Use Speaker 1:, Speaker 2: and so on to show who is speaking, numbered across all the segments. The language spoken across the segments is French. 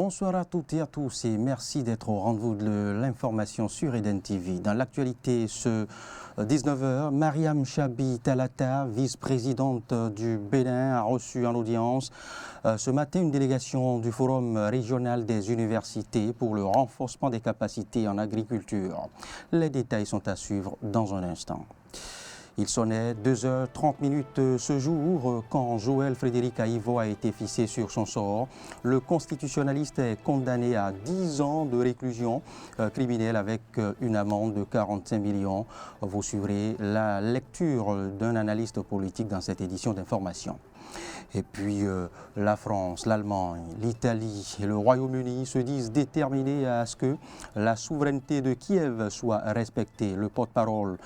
Speaker 1: Bonsoir à toutes et à tous et merci d'être au rendez-vous de l'information sur Eden TV. Dans l'actualité, ce 19h, Mariam Chabi Talata, vice-présidente du Bénin, a reçu en audience ce matin une délégation du Forum régional des universités pour le renforcement des capacités en agriculture. Les détails sont à suivre dans un instant. Il sonnait 2h30 ce jour quand Joël Frédéric Aïvo a été fixé sur son sort. Le constitutionnaliste est condamné à 10 ans de réclusion criminelle avec une amende de 45 millions. Vous suivrez la lecture d'un analyste politique dans cette édition d'information. Et puis la France, l'Allemagne, l'Italie et le Royaume-Uni se disent déterminés à ce que la souveraineté de Kiev soit respectée. Le porte-parole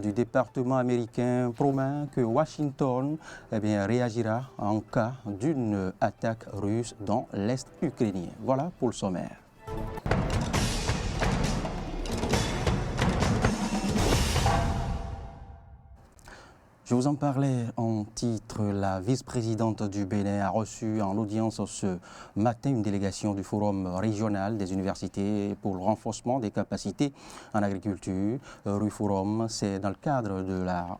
Speaker 1: du département américain promet que Washington réagira en cas d'une attaque russe dans l'Est ukrainien. Voilà pour le sommaire. Je vous en parlais en titre. La vice-présidente du Bénin a reçu en audience ce matin une délégation du Forum régional des universités pour le renforcement des capacités en agriculture. Rue Forum, c'est dans le cadre de la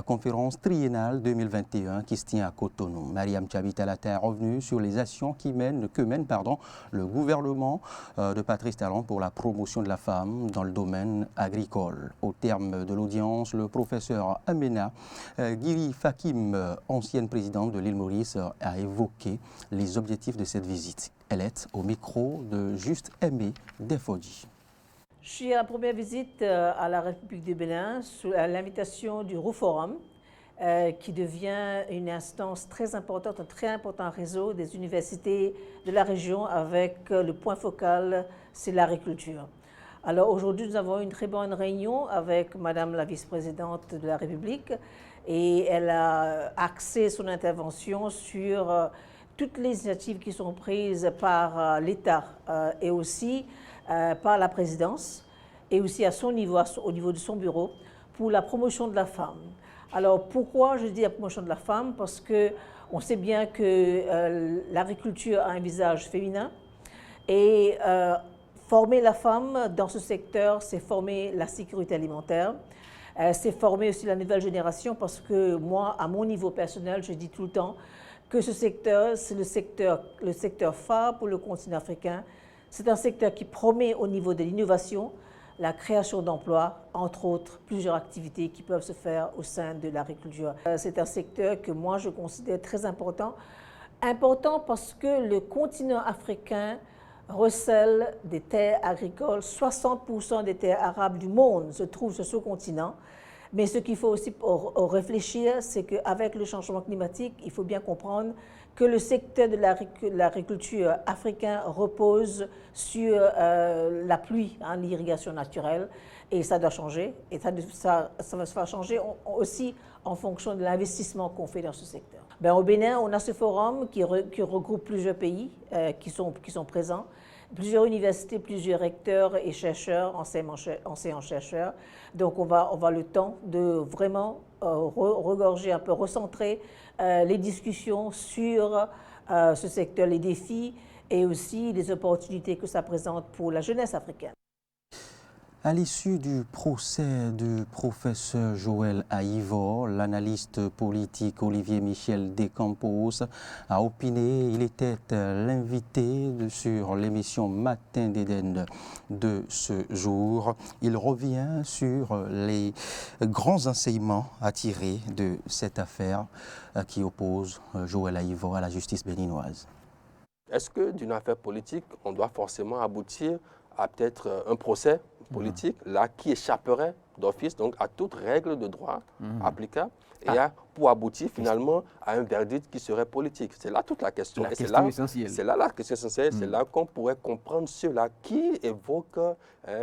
Speaker 1: conférence triennale 2021 qui se tient à Cotonou. Mariam Chabi Talata est revenue sur les actions que mène le gouvernement de Patrice Talon pour la promotion de la femme dans le domaine agricole. Au terme de l'audience, le professeur Amena Giri Fakim, ancienne présidente de l'île Maurice, a évoqué les objectifs de cette visite. Elle est au micro de Juste Aimé Defodji.
Speaker 2: Je suis à la première visite à la République du Bénin sous l'invitation du RUFORUM, qui devient une instance très importante, un très important réseau des universités de la région avec le point focal, c'est l'agriculture. Alors aujourd'hui, nous avons une très bonne réunion avec Madame la vice-présidente de la République et elle a axé son intervention sur toutes les initiatives qui sont prises par l'État et aussi par la présidence et aussi à son niveau, au niveau de son bureau, pour la promotion de la femme. Alors pourquoi je dis la promotion de la femme? Parce qu'on sait bien que l'agriculture a un visage féminin et former la femme dans ce secteur, c'est former la sécurité alimentaire. C'est former aussi la nouvelle génération parce que moi, à mon niveau personnel, je dis tout le temps que ce secteur, c'est le secteur phare pour le continent africain. C'est un secteur qui promet au niveau de l'innovation, la création d'emplois, entre autres plusieurs activités qui peuvent se faire au sein de l'agriculture. C'est un secteur que moi je considère très important. Important parce que le continent africain recèle des terres agricoles. 60% des terres arables du monde se trouvent sur ce continent. Mais ce qu'il faut aussi réfléchir, c'est qu'avec le changement climatique, il faut bien comprendre que le secteur de l'agriculture africain repose sur la pluie, l'irrigation naturelle, et ça doit changer. Et ça va se faire changer aussi en fonction de l'investissement qu'on fait dans ce secteur. Au Bénin, on a ce forum qui regroupe plusieurs pays qui sont présents, plusieurs universités, plusieurs recteurs et chercheurs, enseignants-chercheurs. Donc on va le temps de vraiment regorger un peu, recentrer les discussions sur ce secteur, les défis et aussi les opportunités que ça présente pour la jeunesse africaine.
Speaker 1: À l'issue du procès du professeur Joël Aïvo, l'analyste politique Olivier Michel Descampos a opiné. Il était l'invité sur l'émission Matin d'Éden de ce jour. Il revient sur les grands enseignements à tirer de cette affaire qui oppose Joël Aïvo à la justice béninoise.
Speaker 3: Est-ce que d'une affaire politique, on doit forcément aboutir à peut-être un procès politique, là, qui échapperait d'office donc à toute règle de droit applicable et pour aboutir finalement à un verdict qui serait politique. C'est là toute la question.
Speaker 4: La question essentielle.
Speaker 3: C'est là la question essentielle. C'est là qu'on pourrait comprendre ceux-là qui évoquent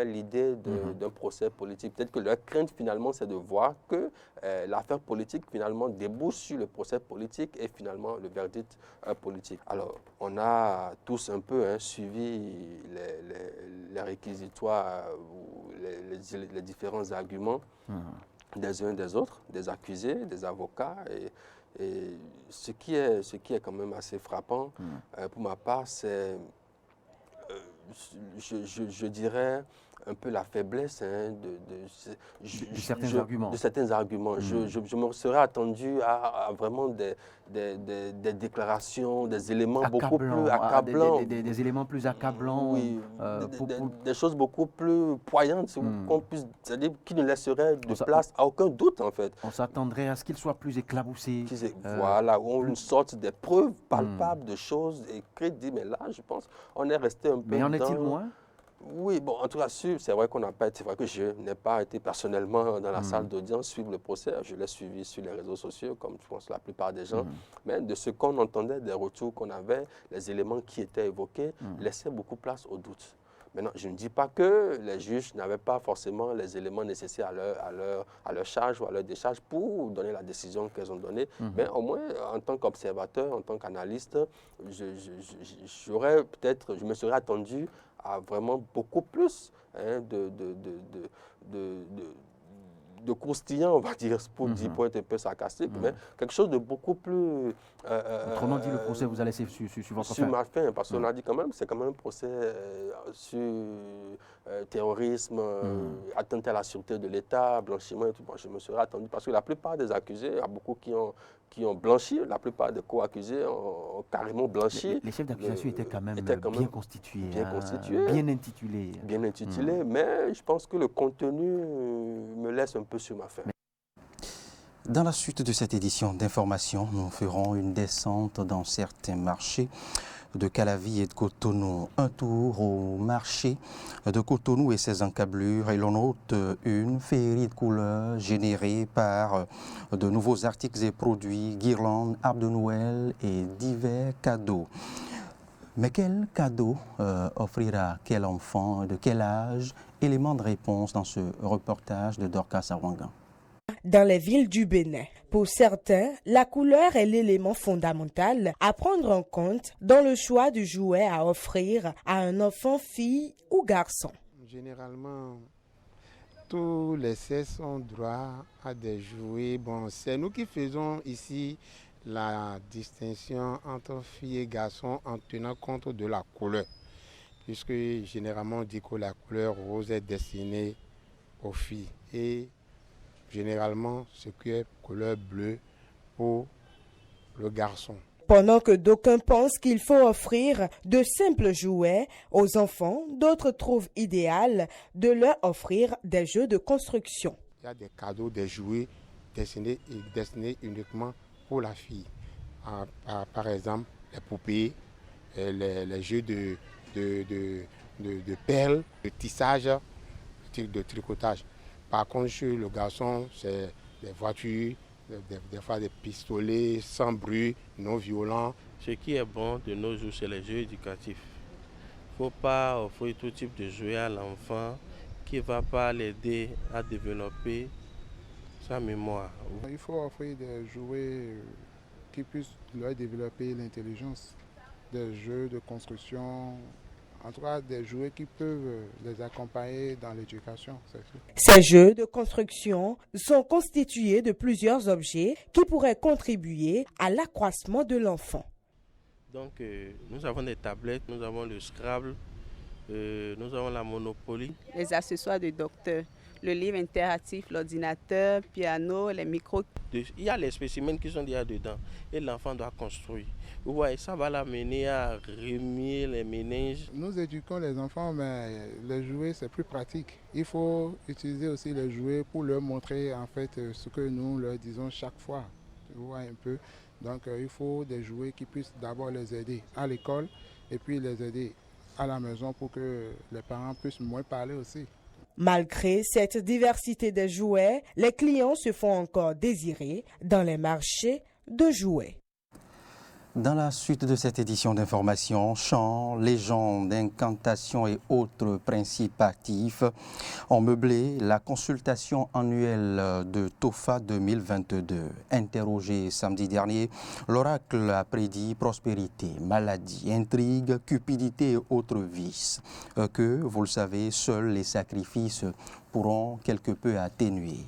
Speaker 3: l'idée d'un procès politique. Peut-être que leur crainte finalement, c'est de voir que l'affaire politique finalement débouche sur le procès politique et finalement le verdict politique. Alors, on a tous un peu suivi les réquisitoires, les différents arguments des uns des autres, des accusés, des avocats. Et ce qui est quand même assez frappant, pour ma part, c'est je dirais, un peu la faiblesse
Speaker 4: de certains arguments.
Speaker 3: De certains arguments. Je me serais attendu à vraiment des déclarations, des éléments beaucoup plus accablants.
Speaker 4: Des éléments plus accablants.
Speaker 3: Oui, des choses beaucoup plus poignantes, c'est-à-dire qui ne laisseraient de place à aucun doute, en fait.
Speaker 4: On s'attendrait à ce qu'il soit plus éclaboussé.
Speaker 3: Voilà, une sorte de preuve palpable de choses écrites. Mais là, je pense, on est resté un peu
Speaker 4: Mais en est-il moins?
Speaker 3: Oui, bon, en tout cas, c'est vrai qu'on n'a pas été, c'est vrai que je n'ai pas été personnellement dans la salle d'audience suivre le procès. Je l'ai suivi sur les réseaux sociaux, comme je pense la plupart des gens. Mais de ce qu'on entendait, des retours qu'on avait, les éléments qui étaient évoqués, laissaient beaucoup place au doute. Maintenant, je ne dis pas que les juges n'avaient pas forcément les éléments nécessaires à leur charge ou à leur décharge pour donner la décision qu'elles ont donnée. Mais au moins, en tant qu'observateur, en tant qu'analyste, je me serais attendu à vraiment beaucoup plus de croustillant, on va dire, pour être un peu sarcastique, mais quelque chose de beaucoup plus...
Speaker 4: Autrement dit, le procès vous a laissé sur votre fin.
Speaker 3: Sur ma fin, parce qu'on a dit quand même, c'est quand même un procès sur terrorisme, atteinte à la sûreté de l'État, blanchiment et tout. Bon, je me serais attendu, parce que la plupart des accusés, il y a beaucoup qui ont blanchi, la plupart des co-accusés ont carrément blanchi.
Speaker 4: Les chefs d'accusation étaient quand même bien constitués, bien intitulés.
Speaker 3: Bien intitulés, mais je pense que le contenu me laisse un peu sur ma faim.
Speaker 1: Dans la suite de cette édition d'information, nous ferons une descente dans certains marchés de Calavi et de Cotonou. Un tour au marché de Cotonou et ses encablures, et l'on note une féerie de couleurs générée par de nouveaux articles et produits, guirlandes, arbres de Noël et divers cadeaux. Mais quel cadeau offrira quel enfant, de quel âge? Élément de réponse dans ce reportage de Dorcas Awangan.
Speaker 5: Dans les villes du Bénin, pour certains, la couleur est l'élément fondamental à prendre en compte dans le choix du jouet à offrir à un enfant, fille ou garçon.
Speaker 6: Généralement, tous les sexes ont droit à des jouets. Bon, c'est nous qui faisons ici la distinction entre filles et garçons en tenant compte de la couleur. Puisque généralement on dit que la couleur rose est destinée aux filles et généralement ce qui est couleur bleue pour le garçon.
Speaker 5: Pendant que d'aucuns pensent qu'il faut offrir de simples jouets aux enfants, d'autres trouvent idéal de leur offrir des jeux de construction.
Speaker 6: Il y a des cadeaux, des jouets destinés uniquement pour la fille. Par exemple, les poupées, les jeux de perles, de tissage, de tricotage. Par contre, chez le garçon, c'est des voitures, des fois des pistolets sans bruit, non violents.
Speaker 7: Ce qui est bon de nos jours, c'est les jeux éducatifs. Il ne faut pas offrir tout type de jouets à l'enfant qui ne va pas l'aider à développer sa mémoire.
Speaker 8: Il faut offrir des jouets qui puissent leur développer l'intelligence, des jeux de construction, en tout cas des jouets qui peuvent les accompagner dans l'éducation.
Speaker 5: Ces jeux de construction sont constitués de plusieurs objets qui pourraient contribuer à l'accroissement de l'enfant.
Speaker 7: Donc nous avons des tablettes, nous avons le Scrabble, nous avons la Monopoly.
Speaker 9: Les accessoires de docteur, le livre interactif, l'ordinateur, piano, les micros.
Speaker 7: Il y a les spécimens qui sont déjà dedans et l'enfant doit construire. Vous voyez, ça va l'amener à remuer les méninges.
Speaker 8: Nous éduquons les enfants, mais les jouets, c'est plus pratique. Il faut utiliser aussi les jouets pour leur montrer en fait ce que nous leur disons chaque fois. Vous voyez un peu. Donc il faut des jouets qui puissent d'abord les aider à l'école et puis les aider à la maison pour que les parents puissent moins parler aussi.
Speaker 5: Malgré cette diversité de jouets, les clients se font encore désirer dans les marchés de jouets.
Speaker 1: Dans la suite de cette édition d'information, chants, légendes, incantations et autres principes actifs ont meublé la consultation annuelle de TOFA 2022. Interrogé samedi dernier, l'oracle a prédit prospérité, maladie, intrigue, cupidité et autres vices que, vous le savez, seuls les sacrifices pourront quelque peu atténuer.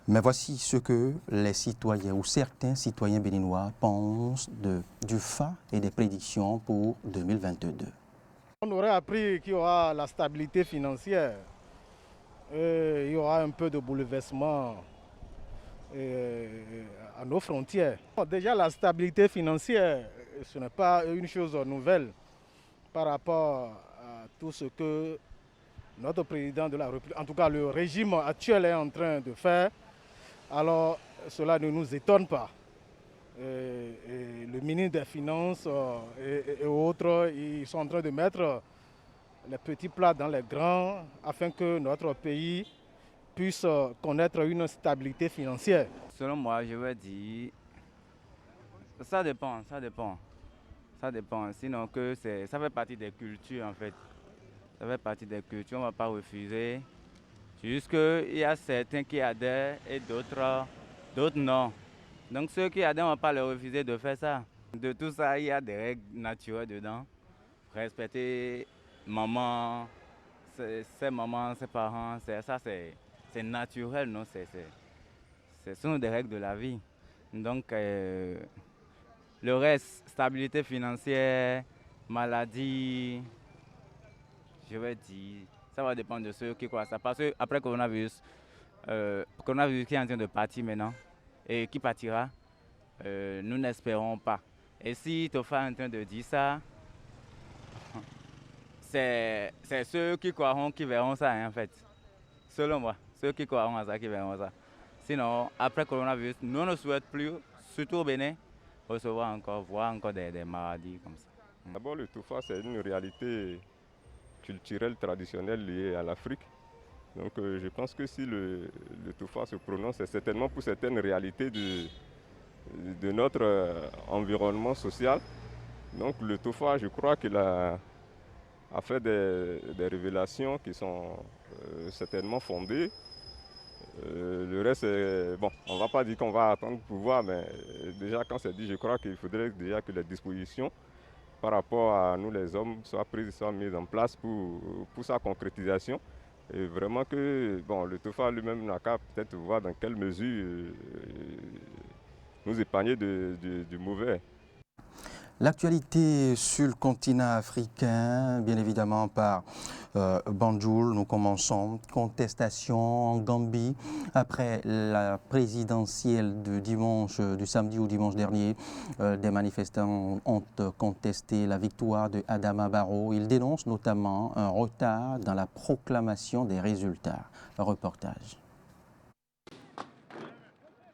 Speaker 1: Mais voici ce que les citoyens ou certains citoyens béninois pensent du FA et des prédictions pour 2022.
Speaker 8: On aurait appris qu'il y aura la stabilité financière, il y aura un peu de bouleversement à nos frontières. Déjà la stabilité financière, ce n'est pas une chose nouvelle par rapport à tout ce que notre président de la République, en tout cas le régime actuel est en train de faire. Alors cela ne nous étonne pas. Et le ministre des Finances et autres, ils sont en train de mettre les petits plats dans les grands afin que notre pays puisse connaître une stabilité financière.
Speaker 10: Selon moi, je vais dire, ça dépend. Sinon que ça fait partie des cultures en fait. Ça fait partie des cultures, on ne va pas refuser. C'est juste qu'il y a certains qui adhèrent et d'autres non. Donc ceux qui adhèrent, on ne va pas leur refuser de faire ça. De tout ça, il y a des règles naturelles dedans. Respecter maman, ses mamans, ses parents, c'est naturel, non? Ce sont des règles de la vie. Donc le reste, stabilité financière, maladie, je vais dire, ça va dépendre de ceux qui croient ça. Parce qu'après coronavirus qui est en train de partir maintenant, et qui partira, nous n'espérons pas. Et si Tofa est en train de dire ça, c'est ceux qui croiront qui verront ça, hein, en fait. Selon moi, ceux qui croiront à ça qui verront ça. Sinon, après coronavirus, nous ne souhaitons plus, surtout au Bénin, voir encore des maladies comme ça.
Speaker 11: D'abord, le Tofa, c'est une réalité culturelle, traditionnelle liée à l'Afrique. Donc je pense que si le Tofa se prononce, c'est certainement pour certaines réalités de notre environnement social. Donc le Tofa, je crois qu'il a fait des révélations qui sont certainement fondées. Le reste, bon, on ne va pas dire qu'on va attendre pour voir, mais déjà quand c'est dit, je crois qu'il faudrait déjà que les dispositions par rapport à nous les hommes soient prises, soient mises en place pour sa concrétisation. Et vraiment que le Tofa lui-même n'a qu'à peut-être voir dans quelle mesure nous épargner du mauvais.
Speaker 1: L'actualité sur le continent africain, bien évidemment par Banjul, nous commençons. Contestation en Gambie après la présidentielle du samedi ou dimanche dernier. Des manifestants ont contesté la victoire de Adama Barrow. Ils dénoncent notamment un retard dans la proclamation des résultats. Reportage.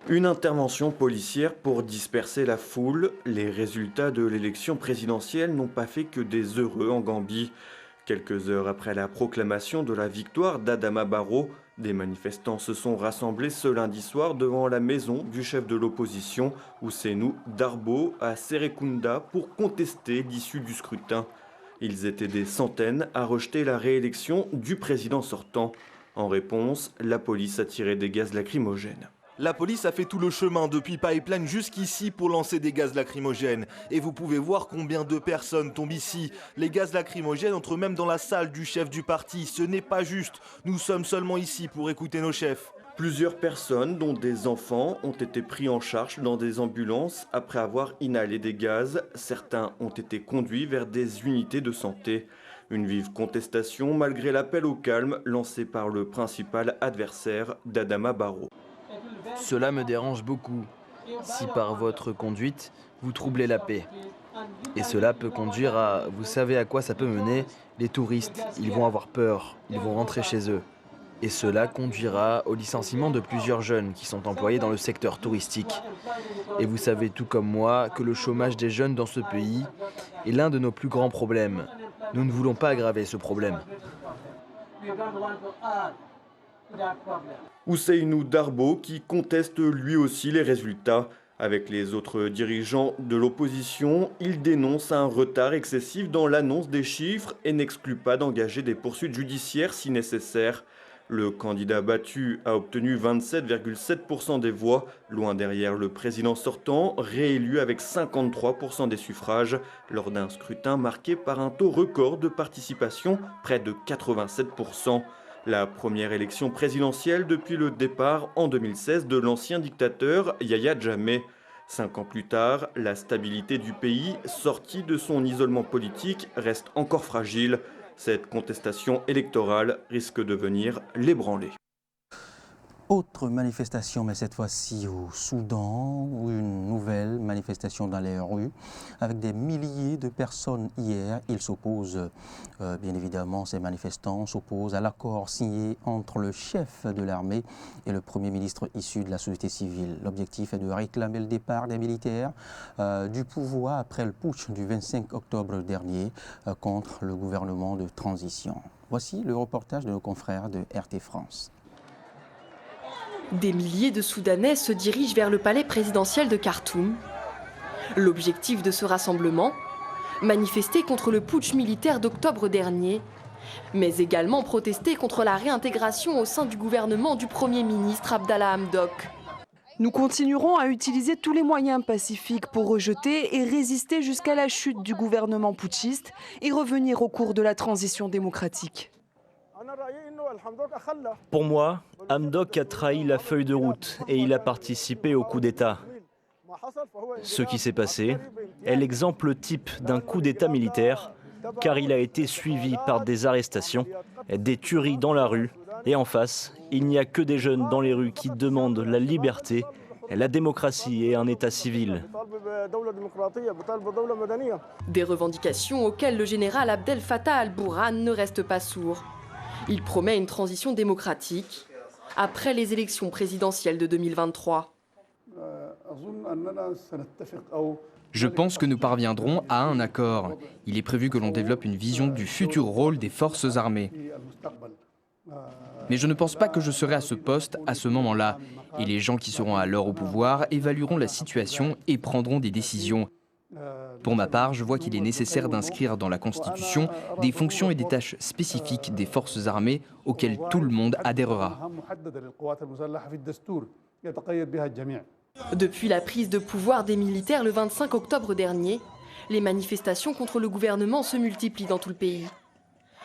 Speaker 12: Une intervention policière pour disperser la foule. Les résultats de l'élection présidentielle n'ont pas fait que des heureux en Gambie. Quelques heures après la proclamation de la victoire d'Adama Barrow, des manifestants se sont rassemblés ce lundi soir devant la maison du chef de l'opposition, Ousseynou Darboe, à Serekunda, pour contester l'issue du scrutin. Ils étaient des centaines à rejeter la réélection du président sortant. En réponse, la police a tiré des gaz lacrymogènes.
Speaker 13: La police a fait tout le chemin depuis Pipeline jusqu'ici pour lancer des gaz lacrymogènes. Et vous pouvez voir combien de personnes tombent ici. Les gaz lacrymogènes entrent même dans la salle du chef du parti. Ce n'est pas juste. Nous sommes seulement ici pour écouter nos chefs.
Speaker 12: Plusieurs personnes, dont des enfants, ont été pris en charge dans des ambulances après avoir inhalé des gaz. Certains ont été conduits vers des unités de santé. Une vive contestation malgré l'appel au calme lancé par le principal adversaire d'Adama Barrow.
Speaker 14: Cela me dérange beaucoup. Si par votre conduite, vous troublez la paix. Et cela peut conduire à... Vous savez à quoi ça peut mener? Les touristes, ils vont avoir peur, ils vont rentrer chez eux. Et cela conduira au licenciement de plusieurs jeunes qui sont employés dans le secteur touristique. Et vous savez tout comme moi que le chômage des jeunes dans ce pays est l'un de nos plus grands problèmes. Nous ne voulons pas aggraver ce problème.
Speaker 12: Ousseynou Darboe qui conteste lui aussi les résultats. Avec les autres dirigeants de l'opposition, il dénonce un retard excessif dans l'annonce des chiffres et n'exclut pas d'engager des poursuites judiciaires si nécessaire. Le candidat battu a obtenu 27,7% des voix, loin derrière le président sortant, réélu avec 53% des suffrages, lors d'un scrutin marqué par un taux record de participation, près de 87%. La première élection présidentielle depuis le départ en 2016 de l'ancien dictateur Yahya Jammeh. 5 ans plus tard, la stabilité du pays, sorti de son isolement politique, reste encore fragile. Cette contestation électorale risque de venir l'ébranler.
Speaker 1: Autre manifestation, mais cette fois-ci au Soudan, une nouvelle manifestation dans les rues avec des milliers de personnes hier. Ils s'opposent, bien évidemment, ces manifestants s'opposent à l'accord signé entre le chef de l'armée et le Premier ministre issu de la société civile. L'objectif est de réclamer le départ des militaires du pouvoir après le putsch du 25 octobre dernier contre le gouvernement de transition. Voici le reportage de nos confrères de RT France.
Speaker 15: Des milliers de Soudanais se dirigent vers le palais présidentiel de Khartoum. L'objectif de ce rassemblement, manifester contre le putsch militaire d'octobre dernier, mais également protester contre la réintégration au sein du gouvernement du Premier ministre Abdallah Hamdok.
Speaker 16: Nous continuerons à utiliser tous les moyens pacifiques pour rejeter et résister jusqu'à la chute du gouvernement putschiste et revenir au cours de la transition démocratique.
Speaker 17: Pour moi, Hamdok a trahi la feuille de route et il a participé au coup d'État. Ce qui s'est passé est l'exemple type d'un coup d'État militaire, car il a été suivi par des arrestations, des tueries dans la rue, et en face, il n'y a que des jeunes dans les rues qui demandent la liberté, la démocratie et un État civil.
Speaker 15: Des revendications auxquelles le général Abdel Fattah al-Burhan ne reste pas sourd. Il promet une transition démocratique après les élections présidentielles de 2023.
Speaker 18: Je pense que nous parviendrons à un accord. Il est prévu que l'on développe une vision du futur rôle des forces armées. Mais je ne pense pas que je serai à ce poste à ce moment-là. Et les gens qui seront alors au pouvoir évalueront la situation et prendront des décisions. Pour ma part, je vois qu'il est nécessaire d'inscrire dans la Constitution des fonctions et des tâches spécifiques des forces armées auxquelles tout le monde adhérera.
Speaker 15: Depuis la prise de pouvoir des militaires le 25 octobre dernier, les manifestations contre le gouvernement se multiplient dans tout le pays.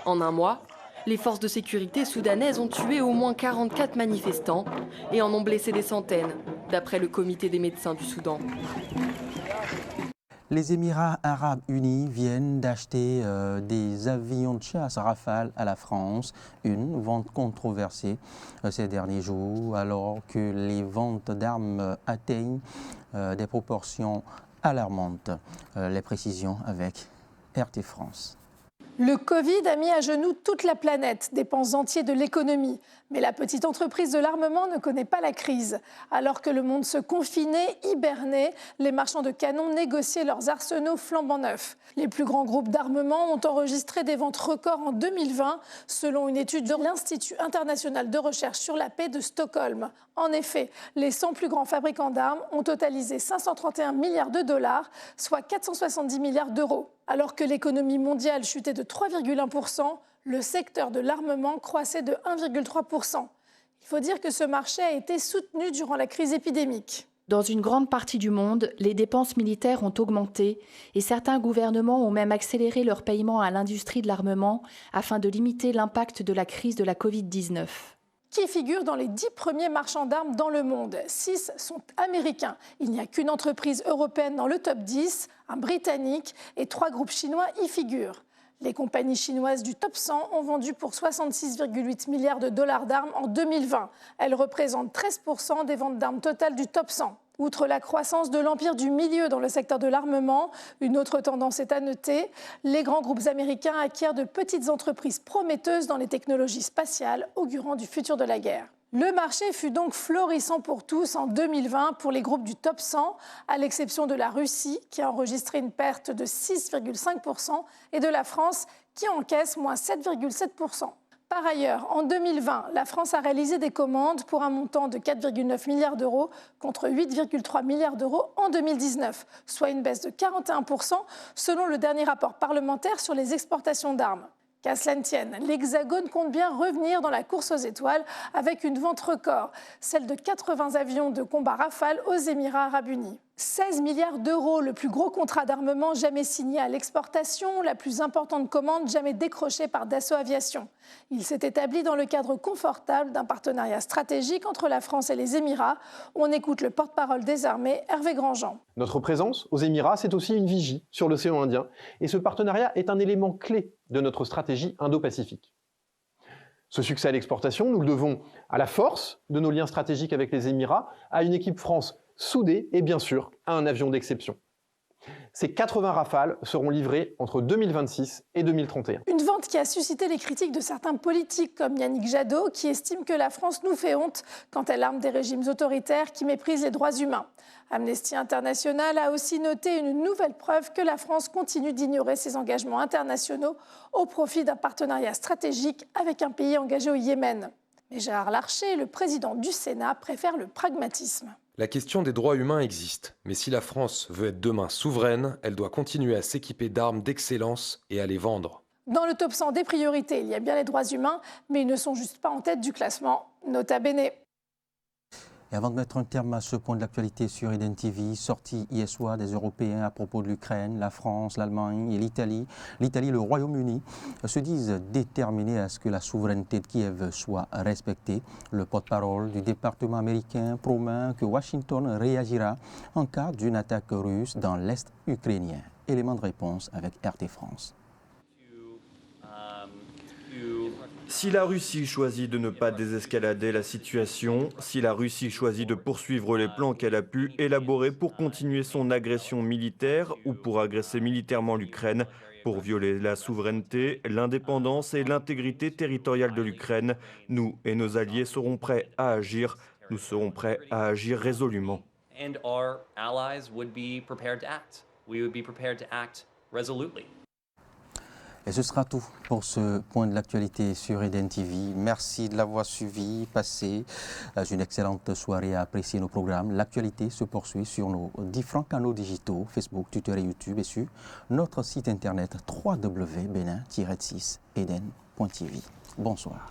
Speaker 15: En un mois, les forces de sécurité soudanaises ont tué au moins 44 manifestants et en ont blessé des centaines, d'après le comité des médecins du Soudan.
Speaker 1: Les Émirats arabes unis viennent d'acheter des avions de chasse Rafale à la France, une vente controversée ces derniers jours, alors que les ventes d'armes atteignent des proportions alarmantes. Les précisions avec RT France.
Speaker 19: Le Covid a mis à genoux toute la planète, des pans entiers de l'économie. Mais la petite entreprise de l'armement ne connaît pas la crise. Alors que le monde se confinait, hibernait, les marchands de canons négociaient leurs arsenaux flambant neufs. Les plus grands groupes d'armement ont enregistré des ventes records en 2020, selon une étude de l'Institut international de recherche sur la paix de Stockholm. En effet, les 100 plus grands fabricants d'armes ont totalisé 531 milliards de dollars, soit 470 milliards d'euros. Alors que l'économie mondiale chutait de 3,1%, le secteur de l'armement croissait de 1,3%. Il faut dire que ce marché a été soutenu durant la crise épidémique.
Speaker 20: Dans une grande partie du monde, les dépenses militaires ont augmenté et certains gouvernements ont même accéléré leur paiement à l'industrie de l'armement afin de limiter l'impact de la crise de la Covid-19.
Speaker 19: Qui figurent dans les 10 premiers marchands d'armes dans le monde. 6 sont américains. Il n'y a qu'une entreprise européenne dans le top 10, un britannique, et 3 groupes chinois y figurent. Les compagnies chinoises du top 100 ont vendu pour 66,8 milliards de dollars d'armes en 2020. Elles représentent 13% des ventes d'armes totales du top 100. Outre la croissance de l'empire du milieu dans le secteur de l'armement, une autre tendance est à noter. Les grands groupes américains acquièrent de petites entreprises prometteuses dans les technologies spatiales, augurant du futur de la guerre. Le marché fut donc florissant pour tous en 2020 pour les groupes du top 100, à l'exception de la Russie, qui a enregistré une perte de 6,5%, et de la France, qui encaisse moins 7,7%. Par ailleurs, en 2020, la France a réalisé des commandes pour un montant de 4,9 milliards d'euros contre 8,3 milliards d'euros en 2019, soit une baisse de 41% selon le dernier rapport parlementaire sur les exportations d'armes. Qu'à cela ne tienne, l'Hexagone compte bien revenir dans la course aux étoiles avec une vente record, celle de 80 avions de combat Rafale aux Émirats arabes unis. 16 milliards d'euros, le plus gros contrat d'armement jamais signé à l'exportation, la plus importante commande jamais décrochée par Dassault Aviation. Il s'est établi dans le cadre confortable d'un partenariat stratégique entre la France et les Émirats. On écoute le porte-parole des armées, Hervé Grandjean.
Speaker 21: Notre présence aux Émirats, c'est aussi une vigie sur l'océan Indien. Et ce partenariat est un élément clé de notre stratégie Indo-Pacifique. Ce succès à l'exportation, nous le devons à la force de nos liens stratégiques avec les Émirats, à une équipe France soudée et bien sûr à un avion d'exception. Ces 80 Rafales seront livrés entre 2026 et 2031.
Speaker 19: Une vente qui a suscité les critiques de certains politiques comme Yannick Jadot, qui estime que la France nous fait honte quand elle arme des régimes autoritaires qui méprisent les droits humains. Amnesty International a aussi noté une nouvelle preuve que la France continue d'ignorer ses engagements internationaux au profit d'un partenariat stratégique avec un pays engagé au Yémen. Mais Gérard Larcher, le président du Sénat, préfère le pragmatisme.
Speaker 22: La question des droits humains existe, mais si la France veut être demain souveraine, elle doit continuer à s'équiper d'armes d'excellence et à les vendre.
Speaker 19: Dans le top 100 des priorités, il y a bien les droits humains, mais ils ne sont juste pas en tête du classement, nota bene.
Speaker 1: Et avant de mettre un terme à ce point de l'actualité sur Eden TV, sortie hier soir des Européens à propos de l'Ukraine, la France, l'Allemagne et l'Italie et le Royaume-Uni se disent déterminés à ce que la souveraineté de Kiev soit respectée. Le porte-parole du département américain promet que Washington réagira en cas d'une attaque russe dans l'Est ukrainien. Élément de réponse avec RT France.
Speaker 12: Si la Russie choisit de ne pas désescalader la situation, si la Russie choisit de poursuivre les plans qu'elle a pu élaborer pour continuer son agression militaire ou pour agresser militairement l'Ukraine, pour violer la souveraineté, l'indépendance et l'intégrité territoriale de l'Ukraine, nous et nos alliés serons prêts à agir. Nous serons prêts à agir résolument.
Speaker 23: And our allies would be prepared to act. We would be prepared to act resolutely.
Speaker 1: Et ce sera tout pour ce point de l'actualité sur Eden TV. Merci de l'avoir suivi, passé une excellente soirée à apprécier nos programmes. L'actualité se poursuit sur nos différents canaux digitaux, Facebook, Twitter et YouTube, et sur notre site internet www.benin-6eden.tv. Bonsoir.